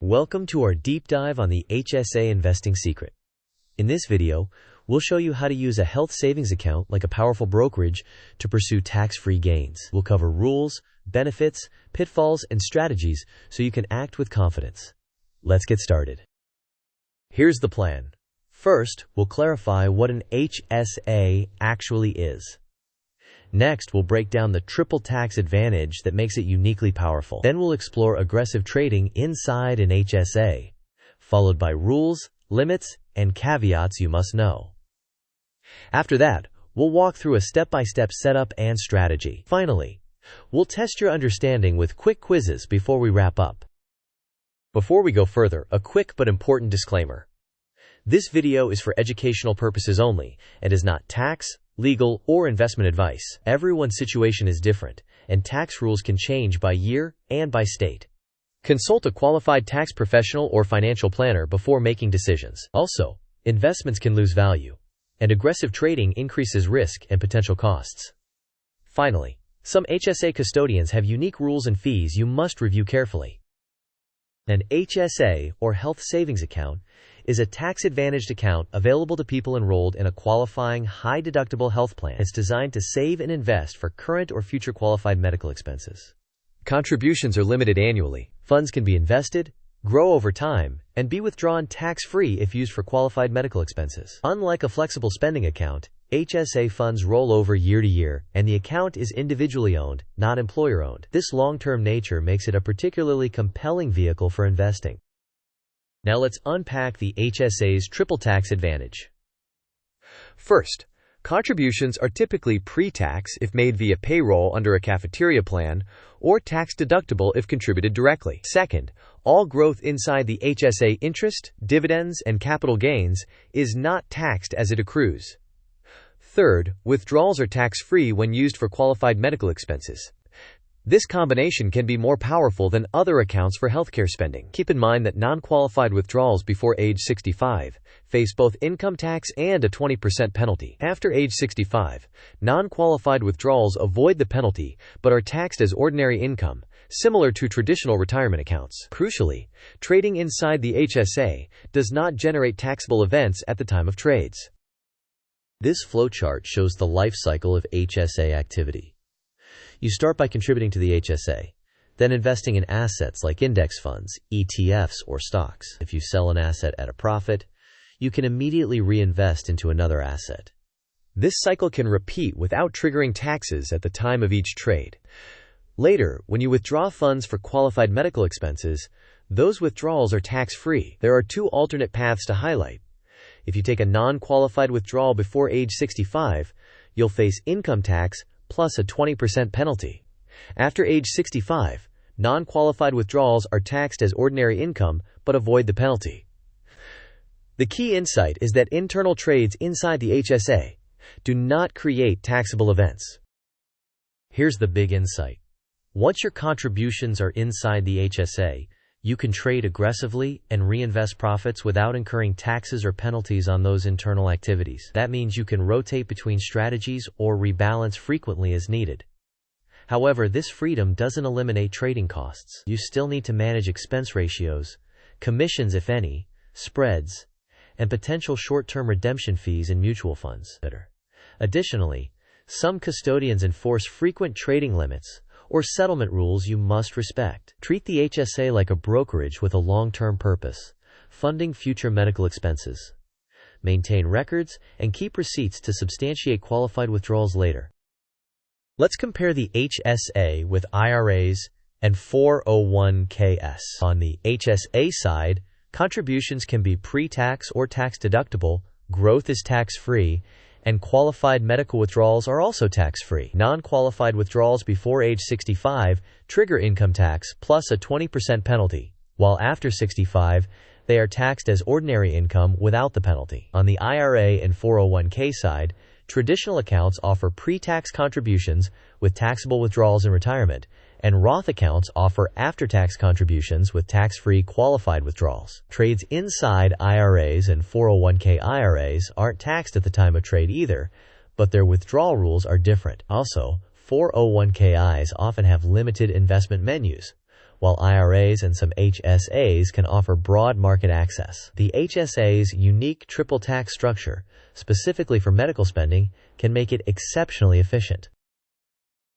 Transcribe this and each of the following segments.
Welcome to our deep dive on the HSA investing secret. In this video, we'll show you how to use a health savings account like a powerful brokerage to pursue tax-free gains. We'll cover rules, benefits, pitfalls, and strategies so you can act with confidence. Let's get started. Here's the plan. First, we'll clarify what an HSA actually is. Next, we'll break down the triple tax advantage that makes it uniquely powerful. Then we'll explore aggressive trading inside an HSA, followed by rules, limits, and caveats you must know. After that, we'll walk through a step-by-step setup and strategy. Finally, we'll test your understanding with quick quizzes before we wrap up. Before we go further, a quick but important disclaimer. This video is for educational purposes only and is not tax, legal, or investment advice. Everyone's situation is different, and tax rules can change by year and by state. Consult a qualified tax professional or financial planner before making decisions. Also, investments can lose value, and aggressive trading increases risk and potential costs. Finally, some HSA custodians have unique rules and fees you must review carefully. An HSA, or health savings account, is a tax-advantaged account available to people enrolled in a qualifying, high-deductible health plan. It's designed to save and invest for current or future qualified medical expenses. Contributions are limited annually. Funds can be invested, grow over time, and be withdrawn tax-free if used for qualified medical expenses. Unlike a flexible spending account, HSA funds roll over year to year, and the account is individually owned, not employer-owned. This long-term nature makes it a particularly compelling vehicle for investing. Now let's unpack the HSA's triple tax advantage. First, contributions are typically pre-tax if made via payroll under a cafeteria plan, or tax-deductible if contributed directly. Second, all growth inside the HSA interest, dividends, and capital gains is not taxed as it accrues. Third, withdrawals are tax-free when used for qualified medical expenses. This combination can be more powerful than other accounts for healthcare spending. Keep in mind that non-qualified withdrawals before age 65 face both income tax and a 20% penalty. After age 65, non-qualified withdrawals avoid the penalty but are taxed as ordinary income, similar to traditional retirement accounts. Crucially, trading inside the HSA does not generate taxable events at the time of trades. This flowchart shows the life cycle of HSA activity. You start by contributing to the HSA, then investing in assets like index funds, ETFs, or stocks. If you sell an asset at a profit, you can immediately reinvest into another asset. This cycle can repeat without triggering taxes at the time of each trade. Later, when you withdraw funds for qualified medical expenses, those withdrawals are tax-free. There are two alternate paths to highlight. If you take a non-qualified withdrawal before age 65, you'll face income tax plus a 20% penalty. After age 65, non-qualified withdrawals are taxed as ordinary income but avoid the penalty. The key insight is that internal trades inside the HSA do not create taxable events. Here's the big insight. Once your contributions are inside the HSA, you can trade aggressively and reinvest profits without incurring taxes or penalties on those internal activities. That means you can rotate between strategies or rebalance frequently as needed. However, this freedom doesn't eliminate trading costs. You still need to manage expense ratios, commissions if any, spreads, and potential short-term redemption fees in mutual funds. Additionally, some custodians enforce frequent trading limits or settlement rules you must respect. Treat the HSA like a brokerage with a long-term purpose, funding future medical expenses. Maintain records and keep receipts to substantiate qualified withdrawals later. Let's compare the HSA with IRAs and 401ks. On the HSA side, contributions can be pre-tax or tax-deductible, growth is tax-free, and qualified medical withdrawals are also tax-free. Non-qualified withdrawals before age 65 trigger income tax plus a 20% penalty, while after 65, they are taxed as ordinary income without the penalty. On the IRA and 401k side, traditional accounts offer pre-tax contributions with taxable withdrawals in retirement, and Roth accounts offer after-tax contributions with tax-free qualified withdrawals. Trades inside IRAs and 401k IRAs aren't taxed at the time of trade either, but their withdrawal rules are different. Also, 401k's often have limited investment menus, while IRAs and some HSAs can offer broad market access. The HSA's unique triple tax structure, specifically for medical spending, can make it exceptionally efficient.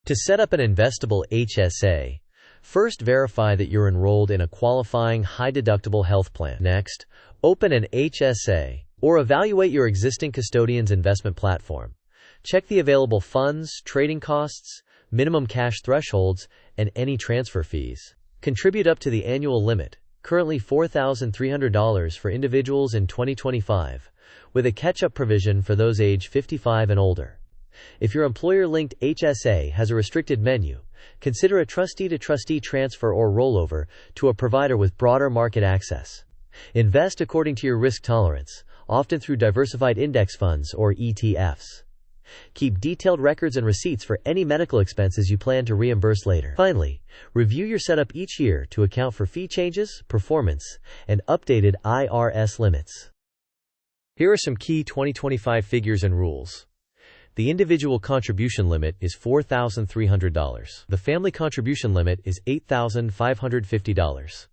To set up an investable HSA, first verify that you're enrolled in a qualifying high-deductible health plan. Next, open an HSA or evaluate your existing custodian's investment platform. Check the available funds, trading costs, minimum cash thresholds, and any transfer fees. Contribute up to the annual limit, currently $4,300 for individuals in 2025, with a catch-up provision for those age 55 and older. If your employer-linked HSA has a restricted menu, consider a trustee-to-trustee transfer or rollover to a provider with broader market access. Invest according to your risk tolerance, often through diversified index funds or ETFs. Keep detailed records and receipts for any medical expenses you plan to reimburse later. Finally, review your setup each year to account for fee changes, performance, and updated IRS limits. Here are some key 2025 figures and rules. The individual contribution limit is $4,300. The family contribution limit is $8,550.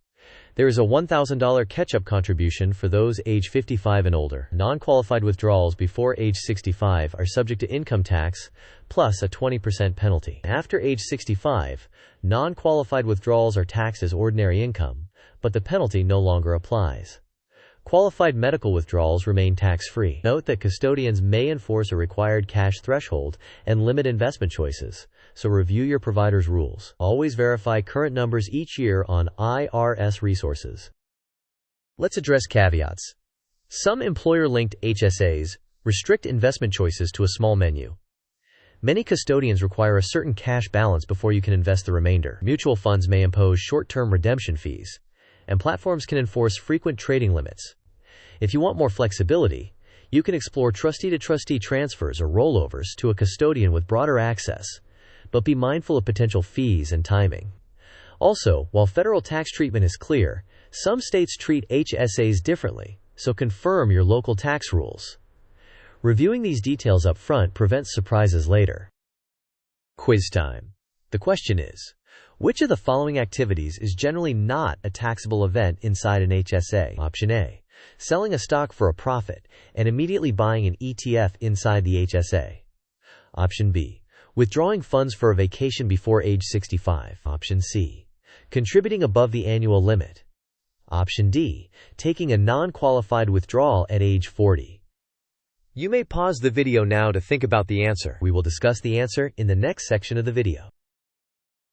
There is a $1,000 catch-up contribution for those age 55 and older. Non-qualified withdrawals before age 65 are subject to income tax, plus a 20% penalty. After age 65, non-qualified withdrawals are taxed as ordinary income, but the penalty no longer applies. Qualified medical withdrawals remain tax-free. Note that custodians may enforce a required cash threshold and limit investment choices, so review your provider's rules. Always verify current numbers each year on IRS resources. Let's address caveats. Some employer-linked HSAs restrict investment choices to a small menu. Many custodians require a certain cash balance before you can invest the remainder. Mutual funds may impose short-term redemption fees, and platforms can enforce frequent trading limits. If you want more flexibility, you can explore trustee-to-trustee transfers or rollovers to a custodian with broader access, but be mindful of potential fees and timing. Also, while federal tax treatment is clear, some states treat HSAs differently, so confirm your local tax rules. Reviewing these details up front prevents surprises later. Quiz time. The question is, which of the following activities is generally not a taxable event inside an HSA? Option A, selling a stock for a profit and immediately buying an ETF inside the HSA. Option B, withdrawing funds for a vacation before age 65. Option C, contributing above the annual limit. Option D, taking a non-qualified withdrawal at age 40. You may pause the video now to think about the answer. We will discuss the answer in the next section of the video.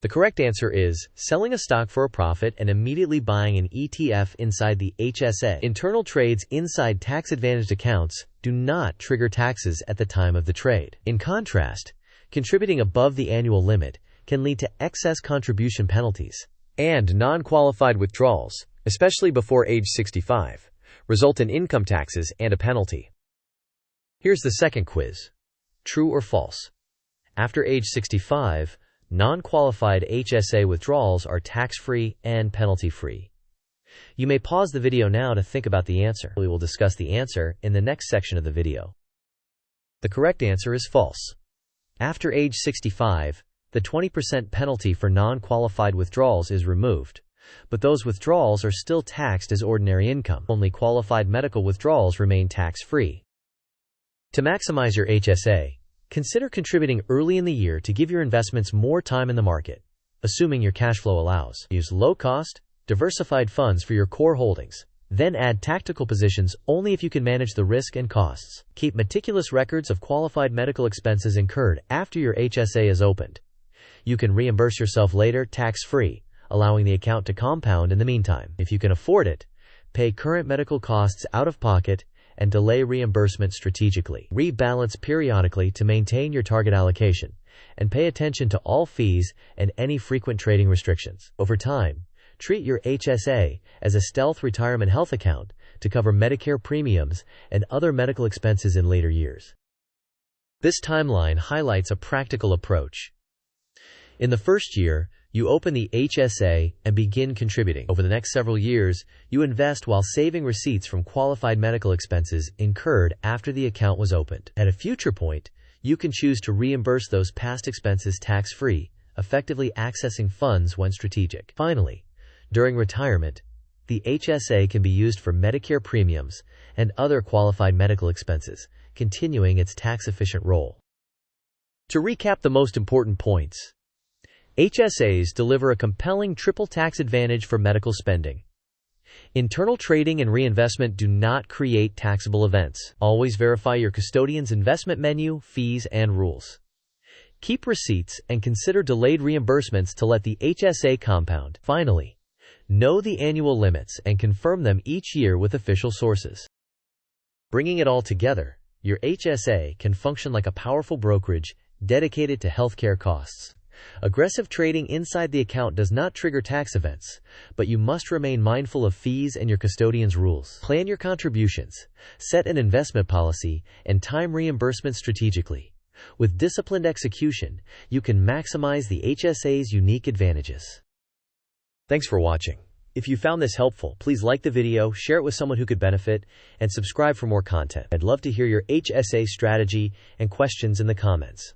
The correct answer is selling a stock for a profit and immediately buying an ETF inside the HSA. Internal trades inside tax-advantaged accounts do not trigger taxes at the time of the trade. In contrast, contributing above the annual limit can lead to excess contribution penalties, and non-qualified withdrawals, especially before age 65, result in income taxes and a penalty. Here's the second quiz. True or false? After age 65, non-qualified HSA withdrawals are tax-free and penalty-free. You may pause the video now to think about the answer. We will discuss the answer in the next section of the video. The correct answer is false. After age 65, the 20% penalty for non-qualified withdrawals is removed, but those withdrawals are still taxed as ordinary income. Only qualified medical withdrawals remain tax-free. To maximize your HSA, consider contributing early in the year to give your investments more time in the market, assuming your cash flow allows. Use low-cost, diversified funds for your core holdings. Then add tactical positions only if you can manage the risk and costs. Keep meticulous records of qualified medical expenses incurred after your HSA is opened. You can reimburse yourself later tax-free, allowing the account to compound in the meantime. If you can afford it, pay current medical costs out of pocket and delay reimbursement strategically. Rebalance periodically to maintain your target allocation, and pay attention to all fees and any frequent trading restrictions. Over time, treat your HSA as a stealth retirement health account to cover Medicare premiums and other medical expenses in later years. This timeline highlights a practical approach. In the first year, you open the HSA and begin contributing. Over the next several years, you invest while saving receipts from qualified medical expenses incurred after the account was opened. At a future point, you can choose to reimburse those past expenses tax-free, effectively accessing funds when strategic. Finally, During retirement, the HSA can be used for Medicare premiums and other qualified medical expenses, continuing its tax-efficient role. To recap the most important points, HSAs deliver a compelling triple tax advantage for medical spending. Internal trading and reinvestment do not create taxable events. Always verify your custodian's investment menu, fees, and rules. Keep receipts and consider delayed reimbursements to let the HSA compound. Finally, know the annual limits and confirm them each year with official sources. Bringing it all together, your HSA can function like a powerful brokerage dedicated to healthcare costs. Aggressive trading inside the account does not trigger tax events, but you must remain mindful of fees and your custodian's rules. Plan your contributions, set an investment policy, and time reimbursement strategically. With disciplined execution, you can maximize the HSA's unique advantages. Thanks for watching. If you found this helpful, please like the video, share it with someone who could benefit, and subscribe for more content. I'd love to hear your HSA strategy and questions in the comments.